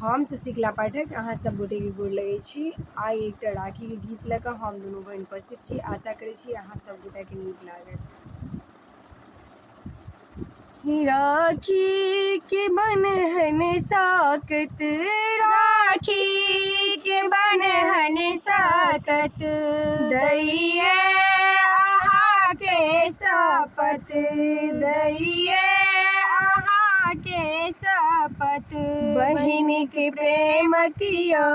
हम शशिकला पाठक अहाँ सब गोटे के गोर लगै छी। आइ एकटा राखी के गीत लऽ कऽ हम दुनू बहन उपस्थित छी। आशा करै छी अहाँ सब गोटा के नीक लागत। राखी के बन्हन साकत, राखी के बन्हन साकत, दैये अहाँ के शपथ, दैये अहाँ के शपथ। बहिन के प्रेम कियो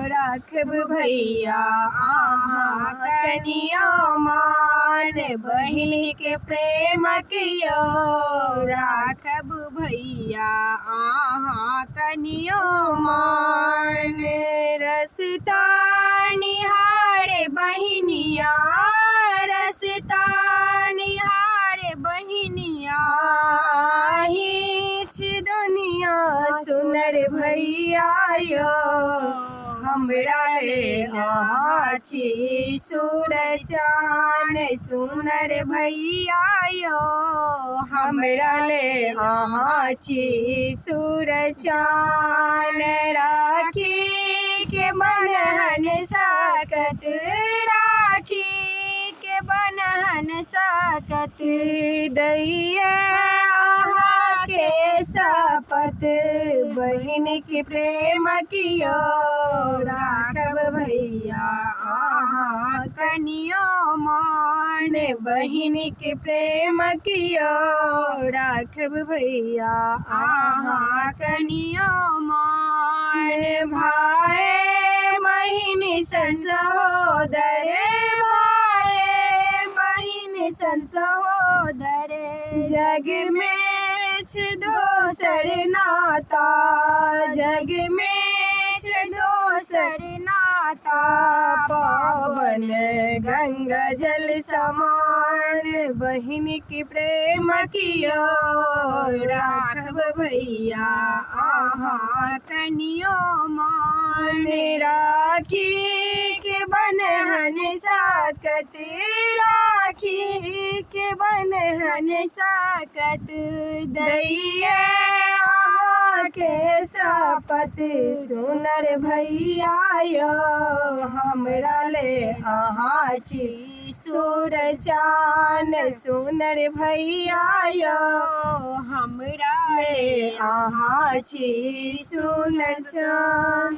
राखब भैया अहाँ कनियो मान, बहिन के प्रेम कियो राखब भैया अहाँ कनियो मान। रस्ता निहारे बहिनिया, रस्ता निहारे बहिनिया, आही छी दुनिया सुनर भैया यो, हमरा ले अहाँ छी सूरज चान सुनर भैया यो, हमरा ले अहाँ छी सूरज चान। राखी के बन्हन साकत, राखी के बन्हन साकत, दैये अहाँ के शपथ, बहिन के प्रेम कियो राखब भैया अहाँ कनियो मान, बहिन के प्रेम कियो राखब भैया अहाँ कनियो मान। भाई बहिन सन सहोदर, भाई बहिन सन सहोदर, जग में छ दोसर नाता, जग में छ दोसर नाता। पावन गंगा जल समान, बहिन के प्रेम कियो राखब भैया अहाँ कनियो मान। राखी के बन्हन साकत, राखी के बन्हन साकत, दैये अहाँ के शपथ, सुनर भैया यो, हमरा ले अहाँ छी सूरज चान सुनर भैया यो, हमरा ले अहाँ छी सूरज चान।